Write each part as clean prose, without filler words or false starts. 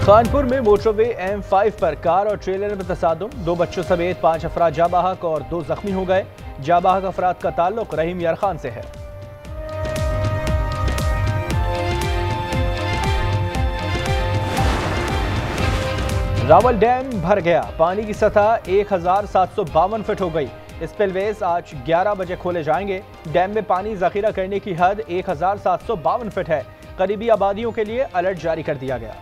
खानपुर में motorway M5 पर car और ट्रेलर में तसादुम, 2 बच्चों समेत 5 अफराद जाँ बहक और 2 जख्मी हो गए। जाँ बहक अफराद का ताल्लुक रहीम यार खान से है। रावल डैम भर गया, पानी की सतह 1752 फीट हो गई। स्पिलवेज आज 11 बजे खोले जाएंगे। डैम में पानी जखीरा करने की हद 1752 फीट है। करीबी आबादियों के लिए अलर्ट जारी कर दिया गया।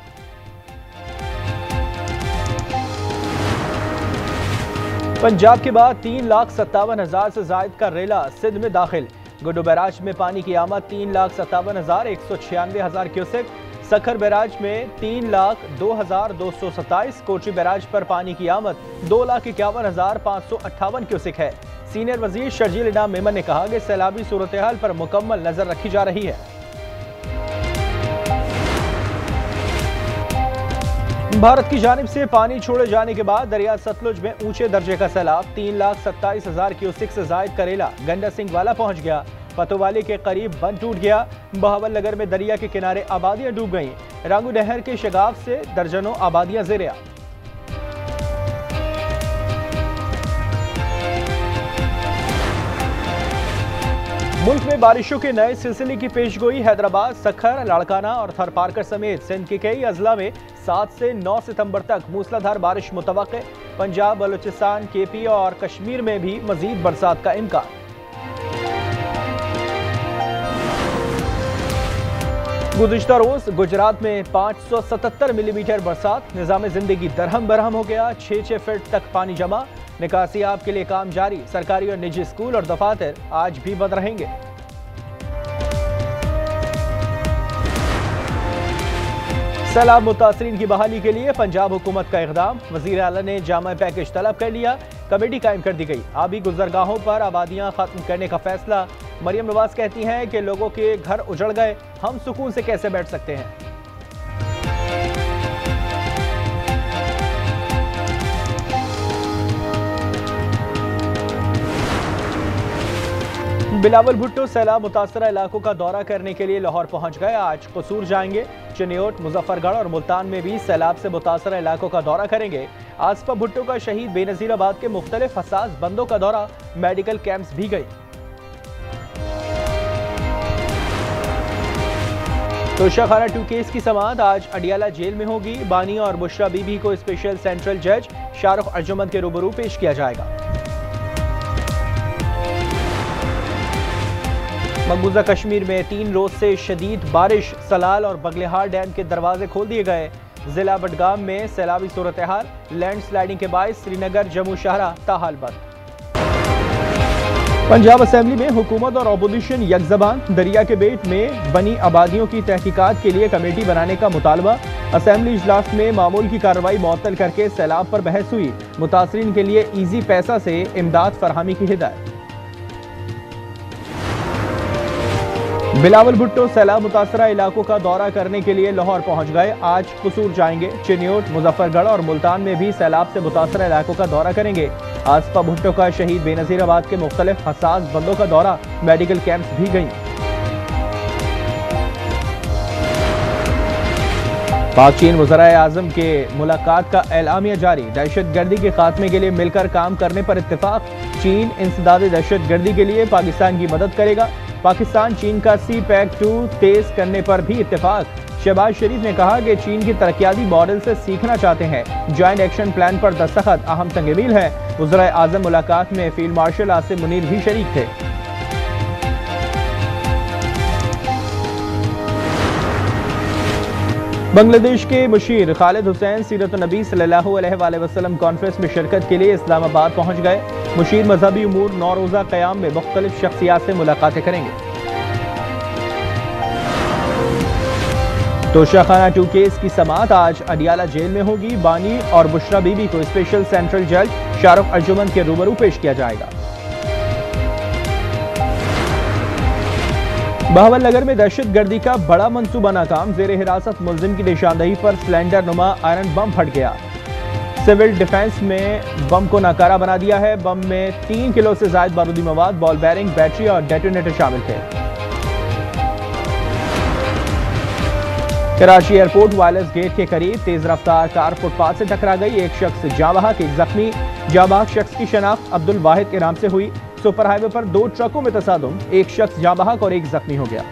पंजाब के बाद 3,57,000 से जायद का रेला सिंध में दाखिल। गुड्डू बैराज में पानी की आमद 3,57,196 क्यूसेक। सखर बैराज में 3,02,227। कोची बैराज पर पानी की आमद 2,51,558 क्यूसेक है। सीनियर वजीर शर्जील इनाम मेमन ने कहा कि सैलाबी सूरत हाल पर मुकम्मल नजर रखी जा रही है। भारत की जानिब से पानी छोड़े जाने के बाद दरिया सतलुज में ऊंचे दर्जे का सैलाब 3,27,000 क्यूसेक से जायद करेला गंडा सिंह वाला पहुंच गया। पतोवाली के करीब बंद टूट गया। बहावल नगर में दरिया के किनारे आबादियां डूब गईं। रांगू नहर के शगाफ से दर्जनों आबादियां ज़ेरे-आ। मुल्क में बारिशों के नए सिलसिले की पेशगोई। हैदराबाद, सखर, लाड़काना और थरपारकर समेत सिंध के कई अजला में 7 से 9 सितंबर तक मूसलाधार बारिश मुतवक्के। पंजाब, बलूचिस्तान, KP और कश्मीर में भी मजीद बरसात का इम्कान। गुज़िश्ता रोज गुजरात में 577 मिलीमीटर बरसात। निज़ाम जिंदगी दरहम बरहम हो गया। 6-6 फीट तक पानी जमा। निकासियाब के लिए काम जारी। सरकारी और निजी स्कूल और दफातर आज भी बंद रहेंगे। सैलाब मुतासरीन की बहाली के लिए पंजाब हुकूमत का इक़दाम। वज़ीर आला ने जामा पैकेज तलब कर लिया। कमेटी कायम कर दी गई। आबी गुजरगाहों पर आबादियां खत्म करने का फैसला। मरियम नवाज कहती हैं कि लोगों के घर उजड़ गए, हम सुकून से कैसे बैठ सकते हैं। बिलावल भुट्टो सैलाब मुतासरा इलाकों का दौरा करने के लिए लाहौर पहुंच गए। आज कसूर जाएंगे। चिन्योट, मुजफ्फरगढ़ और मुल्तान में भी सैलाब से मुतासरा इलाकों का दौरा करेंगे। आसफा भुट्टो का शहीद बेनजीराबाद के मुख्तलिफ हसास बंदों का दौरा। मेडिकल कैंप्स भी गई। तोशा खाना 2 केस की समाअत आज अडियाला जेल में होगी। बानी और बुशरा बीबी को स्पेशल सेंट्रल जज शाहरुख अर्जुमंद के रूबरू पेश किया जाएगा। मकबूजा कश्मीर में 3 रोज से शदीद बारिश। सलाल और बगलेहार डैम के दरवाजे खोल दिए गए। जिला बडगाम में सैलाबी सूरत हाल। लैंड स्लाइडिंग के बायस श्रीनगर, जम्मू शाहरा ताहाल बंद। पंजाब असेंबली में हुकूमत और अपोजिशन यकजबान। दरिया के बेट में बनी आबादियों की तहकीकात के लिए कमेटी बनाने का मुतालबा। असेंबली इजलास में मामूल की कार्रवाई मुअत्तल करके सैलाब पर बहस हुई। मुतासरीन के लिए ईजी पैसा से इमदाद फरहमी की हिदायत। बिलावल भुट्टो सैलाब मुतासरा इलाकों का दौरा करने के लिए लाहौर पहुंच गए। आज कसूर जाएंगे। चिन्योट, मुजफ्फरगढ़ और मुल्तान में भी सैलाब से मुतासरा इलाकों का दौरा करेंगे। आसफा भुट्टो का शहीद बेनजीराबाद के मुख्तलिफ हसास बंदों का दौरा। मेडिकल कैंप्स भी गई। पाक चीन वज़राए आज़म के मुलाकात का एलामिया जारी। दहशतगर्दी के खात्मे के लिए मिलकर काम करने पर इत्तेफाक। चीन इंसदाद दहशतगर्दी के लिए पाकिस्तान की मदद करेगा। पाकिस्तान चीन का CPEC-2 तेज करने पर भी इत्तेफाक। शहबाज शरीफ ने कहा कि चीन की तरक्याती मॉडल से सीखना चाहते हैं। ज्वाइंट एक्शन प्लान पर दस्तखत अहम तंगमील है। वज़राए आज़म मुलाकात में फील्ड मार्शल आसिम मुनीर भी शरीक थे। बांग्लादेश के मुशीर खालिद हुसैन सीरत नबी सल्लल्लाहु अलैहि वसल्लम कॉन्फ्रेंस में शिरकत के लिए इस्लामाबाद पहुंच गए। मुशीर मजहबी उमूर 9 रोज़ा क़याम में मुख्तलिफ शख्सियात से मुलाकातें करेंगे। तोशा खाना 2 केस की समाअत आज अडियाला जेल में होगी। बानी और बुशरा बीबी को स्पेशल सेंट्रल जज शाहरुख अर्जुमंद के रूबरू पेश किया जाएगा। बहावल नगर में दहशतगर्दी का बड़ा मंसूबा नाकाम। जेर हिरासत मुलजिम की निशानदही पर सिलेंडर नुमा आयरन बम फट गया। सिविल डिफेंस में बम को नाकारा बना दिया है। बम में 3 किलो से ज्यादा बारूदी मवाद, बॉल बैरिंग, बैटरी और डेटोनेटर शामिल थे। कराची एयरपोर्ट वायरलेस गेट के करीब तेज रफ्तार कार फुटपाथ से टकरा गई। एक शख्स जाँ बहक, एक जख्मी। जाँ बहक शख्स की शनाख्त अब्दुल वाहिद के नाम से हुई। सुपर हाईवे पर दो ट्रकों में तसादुम, एक शख्स जाँ बहक और एक जख्मी हो गया।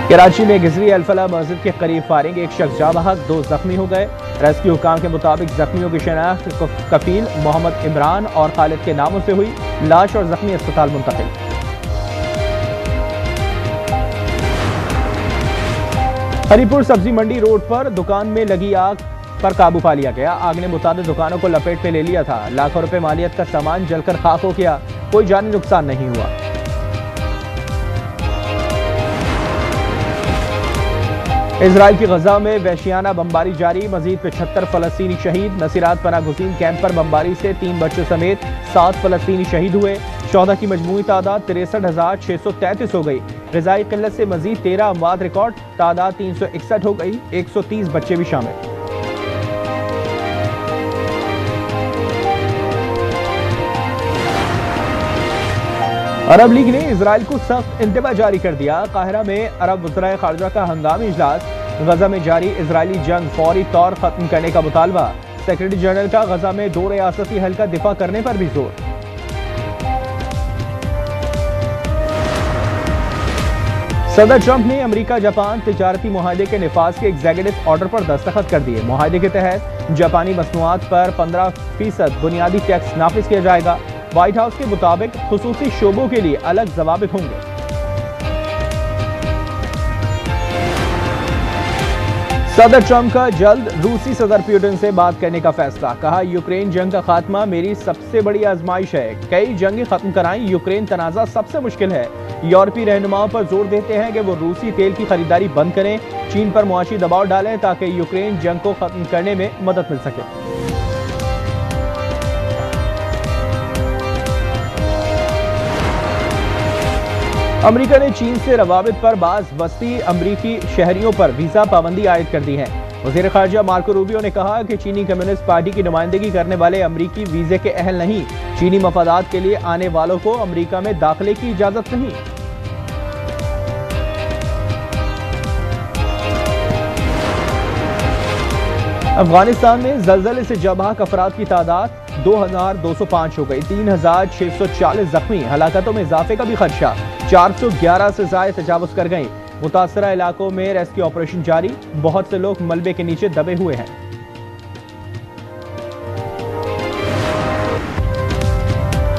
कराची में गिजरी अलफला मस्जिद के करीब फायरिंग, एक शख्स जाँ बहक, दो जख्मी हो गए। रेस्क्यू हुकाम के मुताबिक जख्मियों की शनाख्त कफील मोहम्मद इमरान और खालिद के नामों से हुई। लाश और जख्मी अस्पताल मुंतकिल। हरिपुर सब्जी मंडी रोड पर दुकान में लगी आग पर काबू पा लिया गया। आग ने मुताबिक दुकानों को लपेट में ले लिया था। लाखों रुपए मालियत का सामान जलकर खाक हो गया। कोई जानी नुकसान नहीं हुआ। इजराइल की गजा में वहशियाना बमबारी जारी, मजीद 75 फलस्तीनी शहीद। नसीरात पनाह गुज़ीन कैंप पर बमबारी से 3 बच्चों समेत 7 फलस्तीनी शहीद हुए। शोहदा की मजमूई तादाद 63,633 हो गई। ग़िज़ाई किल्लत से मजीद 13 अमवात रिकॉर्ड, तादाद 361 हो गई। 130 बच्चे भी शामिल। अरब लीग ने इजराइल को सख्त इंतबा जारी कर दिया। काहिरा में अरब वज़राए ख़ारिजा का हंगामी इजलास। गजा में जारी इजरायली जंग फौरी तौर खत्म करने का मुतालबा। सेक्रेटरी जनरल का गजा में 2 रियासती हल का दिफा करने पर भी जोर। सदर ट्रंप ने अमेरिका जापान तिजारती मुआहदे के निफाज के एग्जीक्यूटिव ऑर्डर पर दस्तखत कर दिए। मुआहदे के तहत जापानी मसनूआत पर 15% बुनियादी टैक्स नाफिज किया जाएगा। व्हाइट हाउस के मुताबिक खुसूसी शोबों के लिए अलग ज़वाबित होंगे। सदर ट्रंप का जल्द रूसी सदर पुतिन से बात करने का फैसला। कहा, यूक्रेन जंग का खात्मा मेरी सबसे बड़ी आजमाइश है। कई जंगें खत्म कराएं, यूक्रेन तनाज़ा सबसे मुश्किल है। यूरोपीय रहनुमाओं पर जोर देते हैं कि वो रूसी तेल की खरीदारी बंद करें, चीन पर मुआशी दबाव डालें ताकि यूक्रेन जंग को खत्म करने में मदद मिल सके। अमेरिका ने चीन से रवाबित पर बाज़ वस्ती अमरीकी शहरियों पर वीज़ा पाबंदी आयद कर दी है। वज़ीर ख़ारिजा मार्को रूबियो ने कहा कि चीनी कम्युनिस्ट पार्टी की नुमाइंदगी करने वाले अमरीकी वीज़े के अहल नहीं। चीनी मफादात के लिए आने वालों को अमरीका में दाखिले की इजाज़त नहीं। अफगानिस्तान में ज़लज़ले से जबाक अफराद की तादाद 2,205 हो गई। 3,640 जख्मी। हलाकतों में इजाफे का भी खदशा। 411 से ज़ायद तजावुज़ कर गई। मुतासरा इलाकों में रेस्क्यू ऑपरेशन जारी। बहुत से लोग मलबे के नीचे दबे हुए हैं।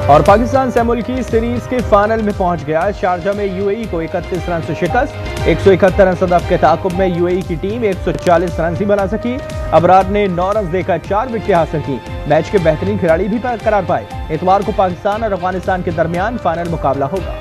और पाकिस्तान सेमुल्की सीरीज के फाइनल में पहुंच गया। शारजा में यूएई को 31 रन से शिकस्त। 171 रन सदफ के ताकुब में यूएई की टीम 140 रन ही बना सकी। अबरार ने 9 रन देकर 4 विकेटें हासिल की। मैच के बेहतरीन खिलाड़ी भी करार पाए। इतवार को पाकिस्तान और अफगानिस्तान के दरमियान फाइनल मुकाबला होगा।